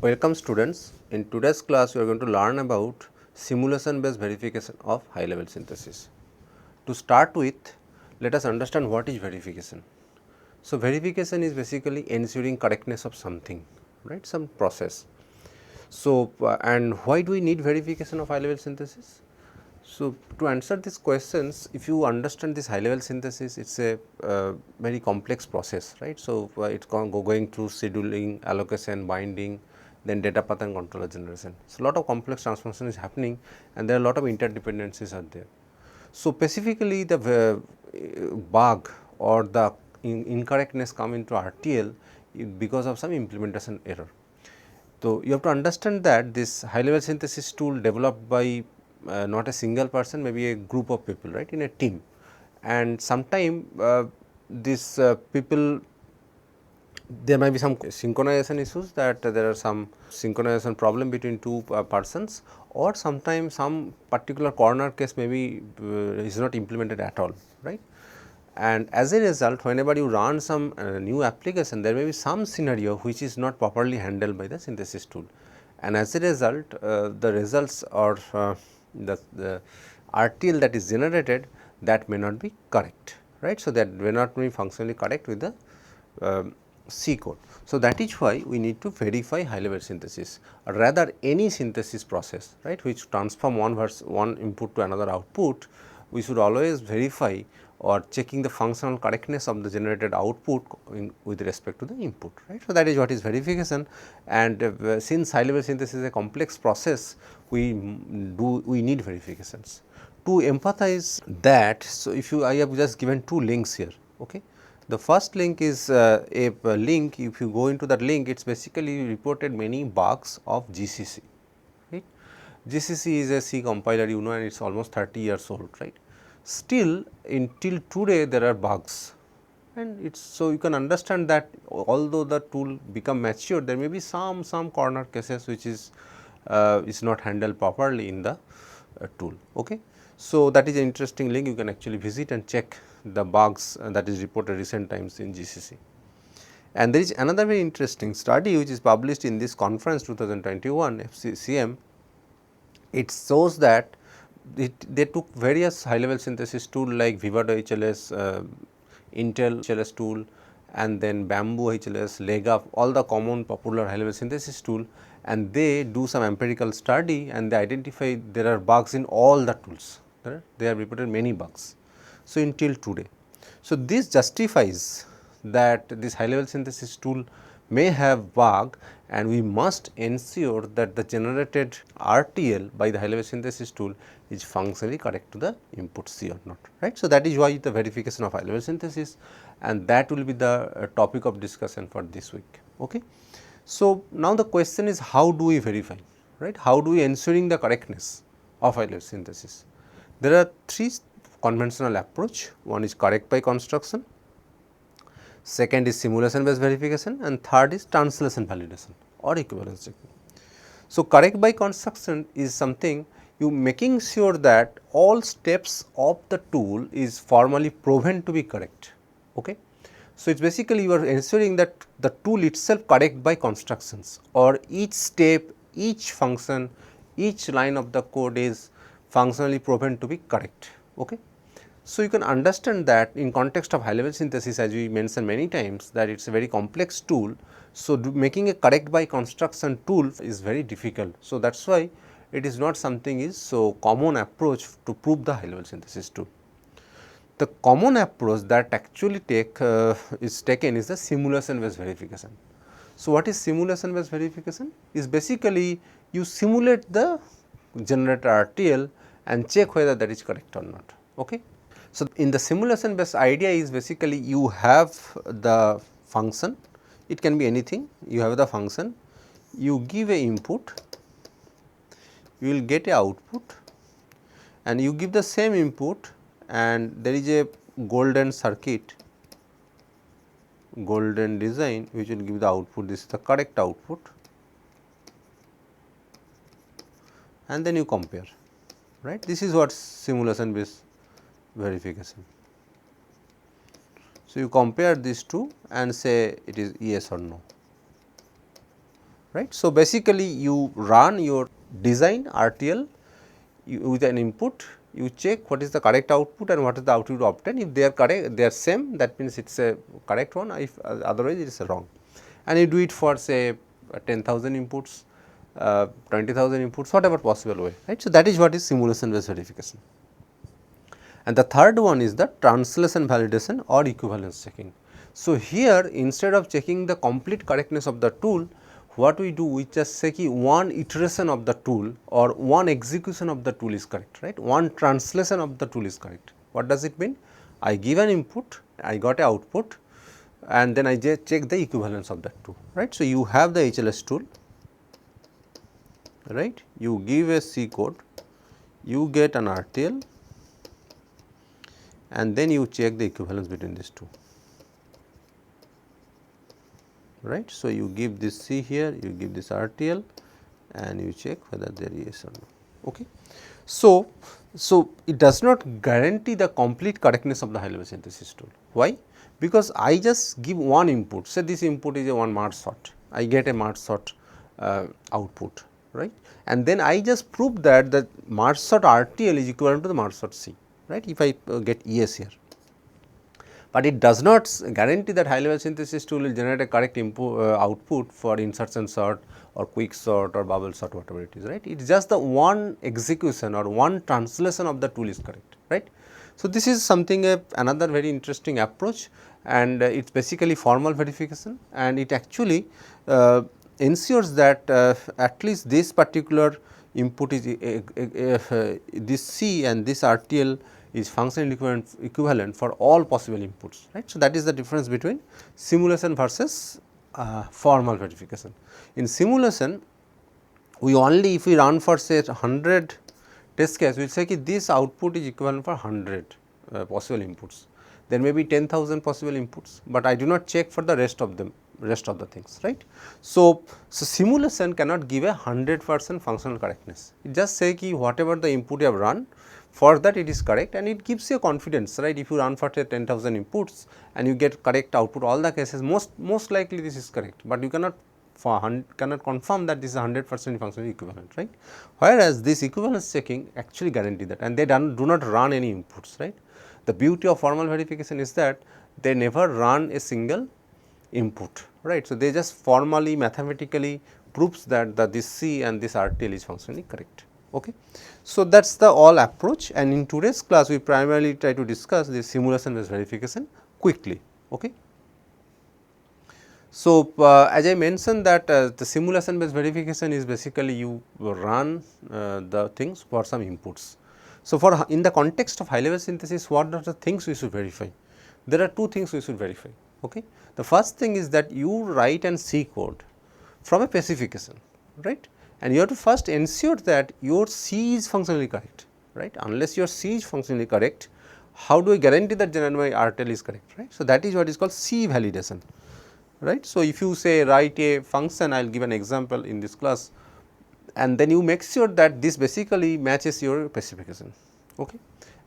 Welcome students. In today's class, we are going to learn about simulation based verification of high level synthesis. To start with, let us understand what is verification. So, verification is basically ensuring correctness of something, right, some process. So, and why do we need verification of high level synthesis? So, to answer these questions, if you understand this high level synthesis, it is a very complex process, right. So, it is going through scheduling, allocation, binding, then data path and controller generation. So, lot of complex transformation is happening and there are a lot of interdependencies are there. So, specifically the bug or the incorrectness come into RTL because of some implementation error. So, you have to understand that this high level synthesis tool developed by not a single person, maybe a group of people, right, in a team, and sometime these people, there might be some synchronization issues, that there are some synchronization problem between two persons, or sometimes some particular corner case maybe is not implemented at all, right. And as a result, whenever you run some new application, there may be some scenario which is not properly handled by the synthesis tool, and as a result the results or the RTL that is generated, that may not be correct, right. So, that may not be functionally correct with the C code. So, that is why we need to verify high level synthesis, or rather any synthesis process, right, which transform one input to another output. We should always verify or checking the functional correctness of the generated output with respect to the input, right. So, that is what is verification, and since high level synthesis is a complex process, we need verifications. To empathize that, so if you, I have just given two links here, okay. The first link is a link. If you go into that link, it is basically reported many bugs of GCC, right. GCC is a C compiler, you know, and it is almost 30 years old, right. Still until today there are bugs, and it's, so you can understand that although the tool become mature, there may be some corner cases which is not handled properly in the tool, okay. So, that is an interesting link, you can actually visit and check the bugs that is reported recent times in GCC. And there is another very interesting study which is published in this conference 2021 FCCM. It shows that they took various high level synthesis tool like Vivado HLS, Intel HLS tool, and then Bamboo HLS, Legap, all the common popular high level synthesis tool, and they do some empirical study and they identify there are bugs in all the tools, right? They have reported many bugs. So, until today. So, this justifies that this high level synthesis tool may have bug, and we must ensure that the generated RTL by the high level synthesis tool is functionally correct to the input C or not, right. So, that is why the verification of high level synthesis, and that will be the topic of discussion for this week. Okay. So, now the question is, how do we verify, right, how do we ensuring the correctness of high level synthesis? There are three conventional approach. One is correct by construction, second is simulation based verification, and third is translation validation or equivalence checking. So, correct by construction is something you making sure that all steps of the tool is formally proven to be correct. Okay. So, it is basically you are ensuring that the tool itself correct by constructions, or each step, each function, each line of the code is functionally proven to be correct. Okay. So, you can understand that in context of high level synthesis, as we mentioned many times, that it is a very complex tool. So, making a correct by construction tool is very difficult. So, that is why it is not something is so common approach to prove the high level synthesis tool. The common approach that actually is taken is the simulation based verification. So, what is simulation based verification? Is basically you simulate the generated RTL and check whether that is correct or not. Okay. So, in the simulation based idea is basically you have the function, it can be anything, you have the function, you give a input, you will get a output, and you give the same input, and there is a golden circuit, golden design which will give the output, this is the correct output, and then you compare, right. This is what simulation based verification. So, you compare these two and say it is yes or no. right. So, basically you run your design RTL with an input, you check what is the correct output and what is the output obtained. If they are correct, they are same, that means it is a correct one, if otherwise it is a wrong, and you do it for say 10,000 inputs, 20,000 inputs, whatever possible way, right. So, that is what is simulation based verification. And the third one is the translation validation or equivalence checking. So, here instead of checking the complete correctness of the tool, what we do, we just say ki one iteration of the tool or one execution of the tool is correct, right. One translation of the tool is correct. What does it mean? I give an input, I got a output, and then I just check the equivalence of that tool, right. So, you have the HLS tool, right. You give a C code, you get an RTL, and then you check the equivalence between these two, right. So, you give this C here, you give this RTL, and you check whether there is yes or no. Okay. So, it does not guarantee the complete correctness of the high level synthesis tool. Why? Because I just give one input, say this input is a one merge sort, I get a merge sort output, right, and then I just prove that the merge sort RTL is equivalent to the merge sort C, right, if I get yes here. But it does not guarantee that high level synthesis tool will generate a correct output for insertion sort or quick sort or bubble sort, whatever it is, right. It is just the one execution or one translation of the tool is correct, right. So, this is something another very interesting approach, and it is basically formal verification, and it actually ensures that at least this particular input is this C and this RTL is functionally equivalent for all possible inputs, right. So, that is the difference between simulation versus formal verification. In simulation, we only, if we run for say 100 test case, we will say that this output is equivalent for 100 possible inputs. There may be 10,000 possible inputs, but I do not check for the rest of them, rest of the things, right. So, simulation cannot give a 100% functional correctness. It just say ki whatever the input you have run, for that it is correct, and it gives you confidence, right. If you run for 10,000 inputs and you get correct output, all the cases most likely this is correct, but you cannot confirm that this is 100% functionally equivalent, right. Whereas, this equivalence checking actually guarantee that, and they do not run any inputs, right. The beauty of formal verification is that they never run a single input, right. So, they just formally mathematically proves that this C and this RTL is functionally correct. Okay. So, that is the all approach, and in today's class we primarily try to discuss this simulation based verification quickly. Okay. So, as I mentioned that the simulation based verification is basically you run the things for some inputs. So, for in the context of high level synthesis, what are the things we should verify? There are two things we should verify. Okay. The first thing is that you write an C code from a specification, right, and you have to first ensure that your C is functionally correct, right. Unless your C is functionally correct, how do I guarantee that then my RTL is correct, right. So, that is what is called C validation, right. So, if you say write a function, I will give an example in this class, and then you make sure that this basically matches your specification. Okay.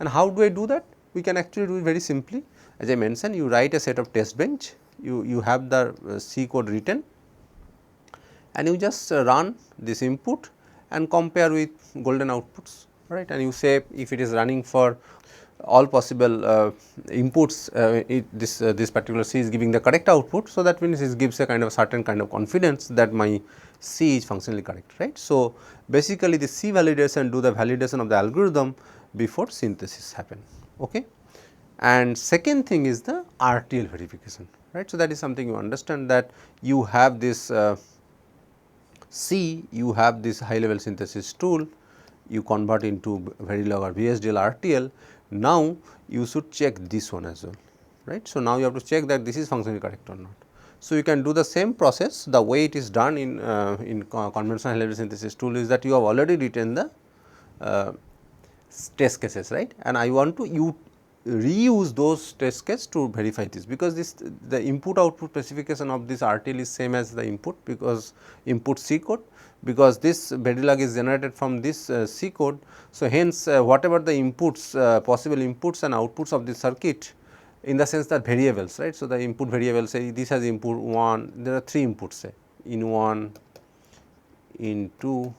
And how do I do that? We can actually do it very simply. As I mentioned, you write a set of test bench, you have the C code written, and you just run this input and compare with golden outputs, right, and you say if it is running for all possible inputs, this particular C is giving the correct output. So, that means it gives a kind of certain kind of confidence that my C is functionally correct, right. So, basically the C validation do the validation of the algorithm before synthesis happen. Okay. And second thing is the RTL verification, right. So, that is something you understand, that you have this C, you have this high level synthesis tool, you convert into Verilog or VSDL RTL. Now, you should check this one as well, right. So, now you have to check that this is functionally correct or not. So, you can do the same process. The way it is done in conventional high level synthesis tool is that you have already written the test cases, right, and I want to reuse those test cases to verify this, because the input output specification of this RTL is same as the input, because input C code, because this Verilog is generated from this C code. So, hence whatever the inputs, possible inputs and outputs of the circuit, in the sense that variables, right. So, the input variables, say this has input 1, there are 3 inputs, say in 1, in 2,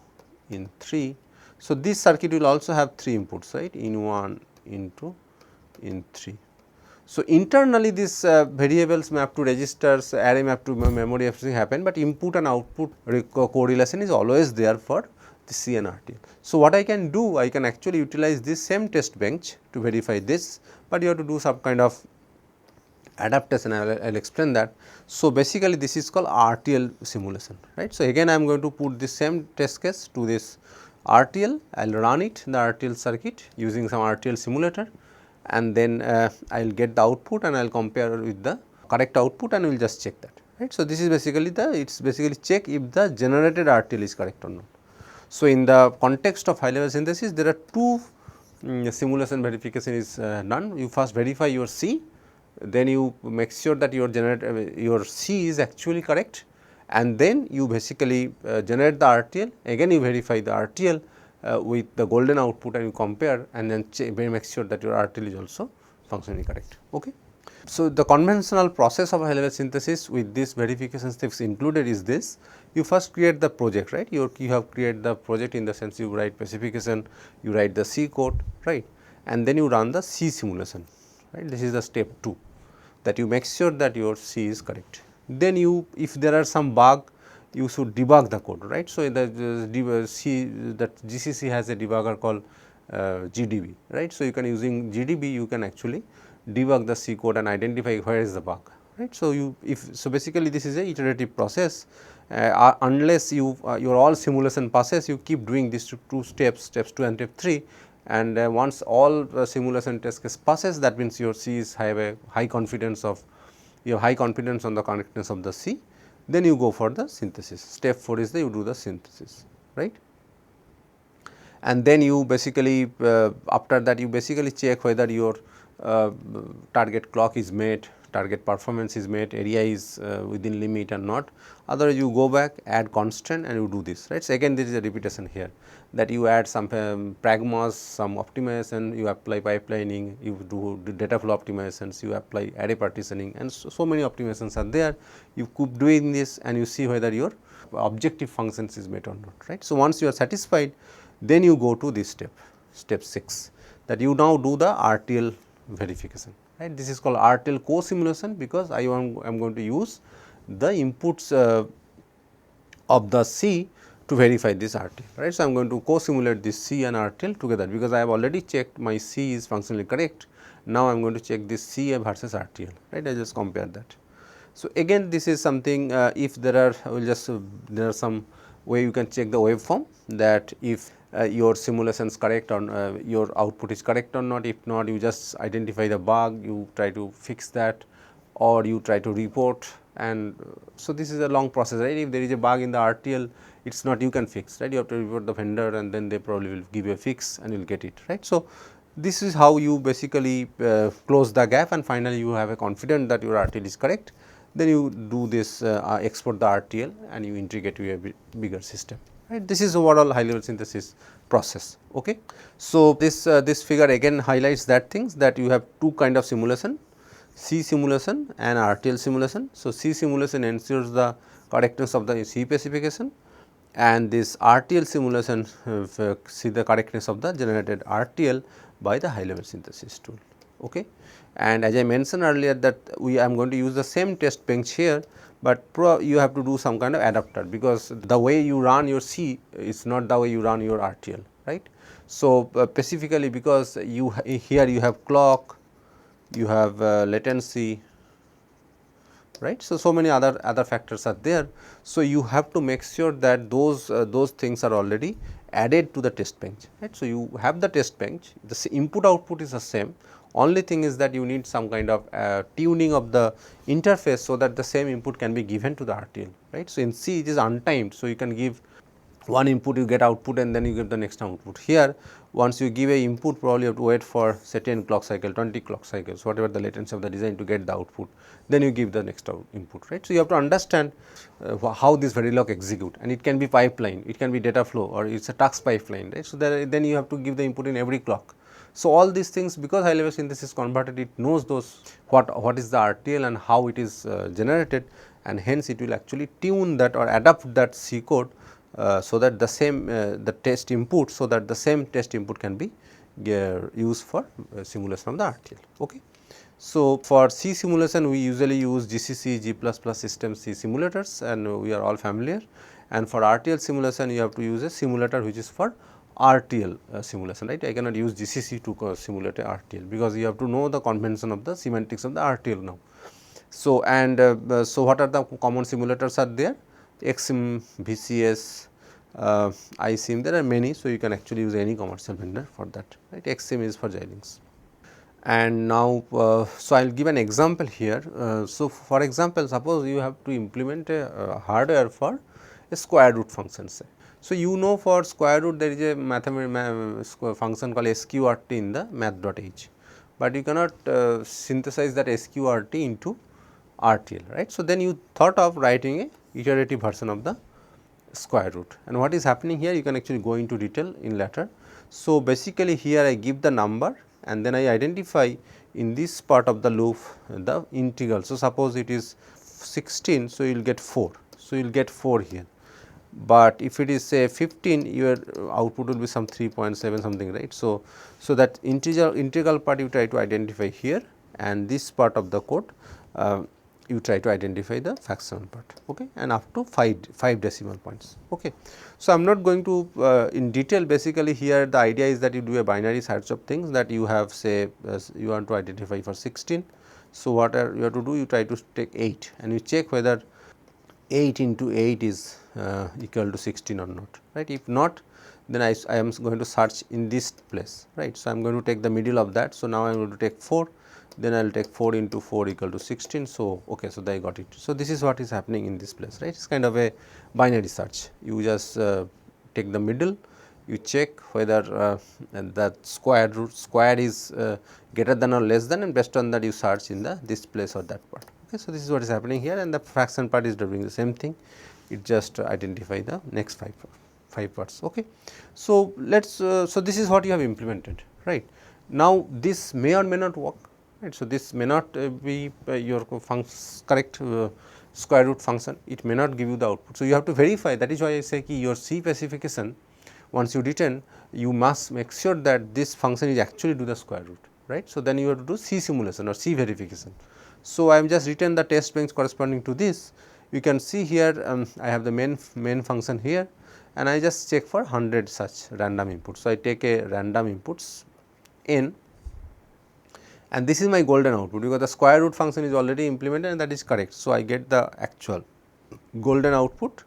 in 3. So, this circuit will also have 3 inputs, right, in 1, in 2, in 3. So, internally this variables map to registers, array map to memory, everything happen, but input and output correlation is always there for the C and RTL. So, what I can do, I can actually utilize this same test bench to verify this, but you have to do some kind of adaptation. I will explain that. So, basically this is called RTL simulation, right. So, again I am going to put this same test case to this RTL, I will run it in the RTL circuit using some RTL simulator, and then I will get the output and I will compare with the correct output and we will just check that, right. So, this is basically it is basically check if the generated RTL is correct or not. So, in the context of high level synthesis there are two simulation verification is done. You first verify your C, then you make sure that your C is actually correct, and then you basically generate the RTL, again you verify the RTL with the golden output and you compare, and then make sure that your RTL is also functionally correct. Okay. So, the conventional process of high level synthesis with this verification steps included is this: you first create the project, right. You have created the project in the sense you write specification, you write the C code, right, and then you run the C simulation, right. This is the step 2, that you make sure that your C is correct. Then you, if there are some bug, you should debug the code, right. So, the C, that GCC has a debugger called GDB, right. So, you can using GDB you can actually debug the C code and identify where is the bug, right. So, basically this is a iterative process, unless your all simulation passes, you keep doing these two steps 2 and step 3, and once all simulation test case passes, that means your C is have a high confidence of, you have high confidence on the correctness of the C, then you go for the synthesis. Step 4 is you do the synthesis, right. And then you basically after that you basically check whether your target clock is met, target performance is met, area is within limit or not. Otherwise, you go back, add constant and you do this, right. So, again there is a repetition here, that you add some pragmas, some optimization, you apply pipelining, you do data flow optimizations, you apply array partitioning, and so many optimizations are there. You keep doing this and you see whether your objective functions is met or not, right. So, once you are satisfied, then you go to this step 6, that you now do the RTL verification, right. This is called RTL co-simulation, because I am going to use the inputs of the C to verify this RTL, right. So, I am going to co-simulate this C and RTL together, because I have already checked my C is functionally correct. Now, I am going to check this C versus RTL, right. I just compare that. So, again this is something if there are there are some way you can check the waveform, that if your simulation is correct or your output is correct or not. If not, you just identify the bug, you try to fix that, or you try to report, and so this is a long process, right. If there is a bug in the RTL, it is not you can fix, right. You have to report the vendor and then they probably will give you a fix and you will get it, right. So, this is how you basically close the gap, and finally, you have a confidence that your RTL is correct. Then you do this export the RTL and you integrate to a bigger system, right. This is overall high level synthesis process. Okay. So, this figure again highlights that things, that you have two kind of simulation, C simulation and RTL simulation. So, C simulation ensures the correctness of the C specification, and this RTL simulation see the correctness of the generated RTL by the high level synthesis tool. Okay. And as I mentioned earlier, that I am going to use the same test bench here, but you have to do some kind of adapter, because the way you run your C is not the way you run your RTL, right. So, specifically because here you have clock, you have latency, right. So, many other factors are there. So, you have to make sure that those things are already added to the test bench, right. So, you have the test bench, the input output is the same, only thing is that you need some kind of tuning of the interface, so that the same input can be given to the RTL, right. So, in C it is untimed, so you can give one input, you get output and then you get the next output. Here once you give a input, probably you have to wait for say 10 clock cycle, 20 clock cycles, whatever the latency of the design to get the output, then you give the next input, right. So, you have to understand how this Verilog execute, and it can be pipeline, it can be data flow, or it is a task pipeline, right. So, then you have to give the input in every clock. So, all these things, because high level synthesis converted, it knows those what is the RTL and how it is generated, and hence it will actually tune that or adapt that C code so that the same the test input, so that the same test input can be used for simulation of the RTL. Okay. So, for C simulation we usually use GCC, G++ system C simulators, and we are all familiar, and for RTL simulation you have to use a simulator which is for RTL simulation, right. I cannot use GCC to simulate a RTL, because you have to know the convention of the semantics of the RTL now. So, and so what are the common simulators are there? XSIM, VCS, iSIM, there are many. So, you can actually use any commercial vendor for that, right. XSIM is for Xilinx. And now, so I will give an example here. So, for example, suppose you have to implement a hardware for a square root function, say. So, you know for square root there is a mathematical function called sqrt in the math.h, but you cannot synthesize that sqrt into RTL, right. So, then you thought of writing a iterative version of the square root, and what is happening here you can actually go into detail in later. So, basically here I give the number and then I identify in this part of the loop the integral. So, suppose it is 16, so you will get 4. So, you will get 4 here, but if it is say 15, your output will be some 3.7 something, right. So, that integral part you try to identify here, and this part of the code you try to identify the fractional part, okay, and up to 5 decimal points. Okay. So, I am not going to in detail. Basically here the idea is that you do a binary search of things, that you have say you want to identify for 16. So, what you have to do, you try to take 8 and you check whether 8 into 8 is equal to 16 or not, right. If not, then I am going to search in this place, right. So, I am going to take the middle of that. So, now I am going to take 4, then I will take 4 into 4 equal to 16. So, okay, so I got it. So, this is what is happening in this place, right. It is kind of a binary search. You just take the middle, you check whether that square is greater than or less than, and based on that you search in the this place or that part. Okay. So, this is what is happening here, and the fraction part is doing the same thing. It just identify the next 5 parts. Okay. So, let us so this is what you have implemented, right. Now, this may or may not work, right. So, this may not be your correct square root function, it may not give you the output. So, you have to verify. That is why I say ki your C specification, once you return, you must make sure that this function is actually do the square root, right. So, then you have to do C simulation or C verification. So, I am just written the test bench corresponding to this. You can see here I have the main function here, and I just check for 100 such random inputs. So, I take a random inputs n, and this is my golden output, because the square root function is already implemented and that is correct. So, I get the actual golden output,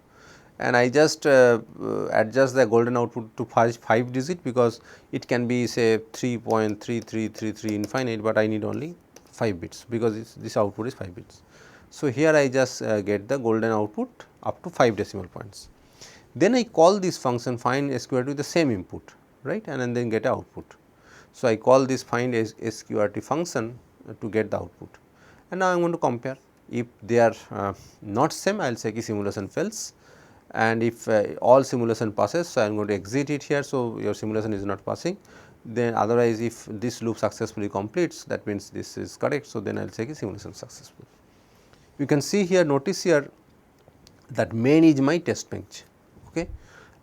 and I just adjust the golden output to 5 digit, because it can be say 3.3333 infinite, but I need only 5 bits, because this output is 5 bits. So, here I just get the golden output up to 5 decimal points. Then I call this function find sqrt with the same input, right, and then get a output. So, I call this find sqrt function to get the output, and now I am going to compare. If they are not same, I will say ki simulation fails, and if all simulation passes, so I am going to exit it here. So, your simulation is not passing. Then otherwise, if this loop successfully completes, that means this is correct. So, then I will say ki simulation successful. You can see here, notice here that main is my test bench, okay,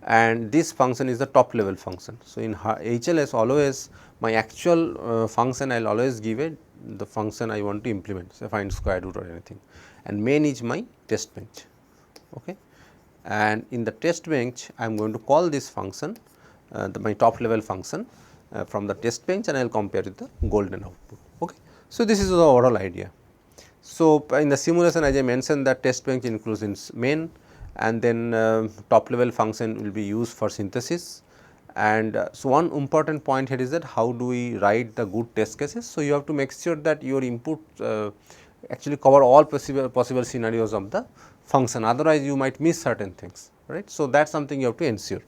and this function is the top level function. So, in HLS always my actual function I will always give it the function I want to implement, say find square root or anything, and main is my test bench, okay. And in the test bench I am going to call this function my top level function from the test bench, and I will compare with the golden output, okay. So, this is the overall idea. So, in the simulation, as I mentioned, that test bench includes in main, and then top level function will be used for synthesis. And so, one important point here is that how do we write the good test cases. So, you have to make sure that your input actually cover all possible scenarios of the function, otherwise you might miss certain things, right. So, that is something you have to ensure,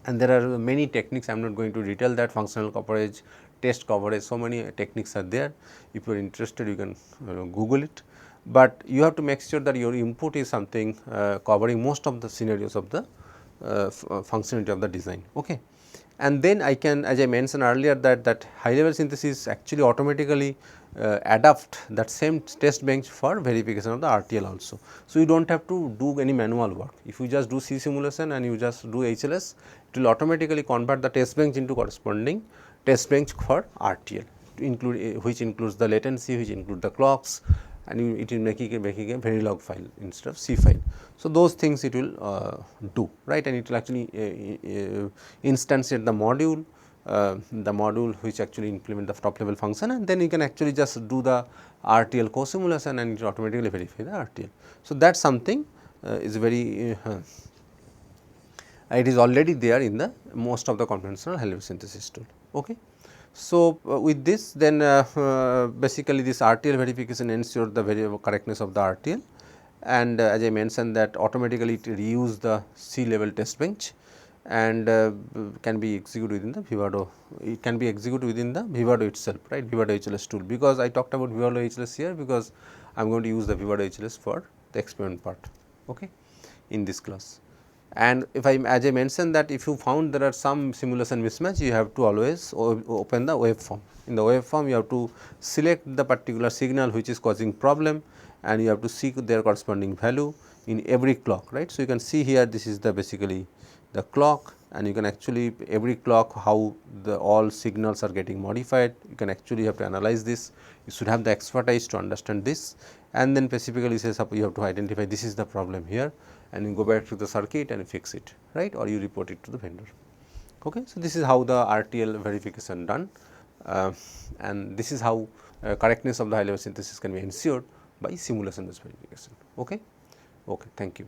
and there are many techniques. I am not going to detail that, functional coverage, test coverage, so many techniques are there. If you are interested, you can Google it, but you have to make sure that your input is something covering most of the scenarios of the functionality of the design, okay. and then I can, as I mentioned earlier, that high level synthesis actually automatically adapt that same test bench for verification of the RTL also. So, you do not have to do any manual work. If you just do C simulation and you just do HLS, it will automatically convert the test bench into corresponding test bench for RTL, which includes the latency, which includes the clocks, and it will making a Verilog file instead of C file. So, those things it will do, right, and it will actually instantiate the module which actually implement the top level function, and then you can actually just do the RTL co-simulation and it automatically verify the RTL. So, that is something is very it is already there in the most of the conventional high level synthesis tool. Okay. So, with this then basically this RTL verification ensures the correctness of the RTL, and as I mentioned that automatically it reuse the C level test bench and can be executed within the Vivado. It can be executed within the Vivado itself, right, Vivado HLS tool, because I talked about Vivado HLS here because I am going to use the Vivado HLS for the experiment part, okay, in this class. And if as I mentioned that if you found there are some simulation mismatch, you have to always open the waveform. In the waveform, you have to select the particular signal which is causing problem, and you have to seek their corresponding value in every clock, right. So, you can see here this is the basically the clock, and you can actually every clock how the all signals are getting modified. You can actually have to analyze this. You should have the expertise to understand this, and then specifically says you have to identify this is the problem here, and you go back to the circuit and fix it, right, or you report it to the vendor. Okay. So, this is how the RTL verification done, and this is how correctness of the high level synthesis can be ensured by simulation based verification. Okay. Okay. Thank you.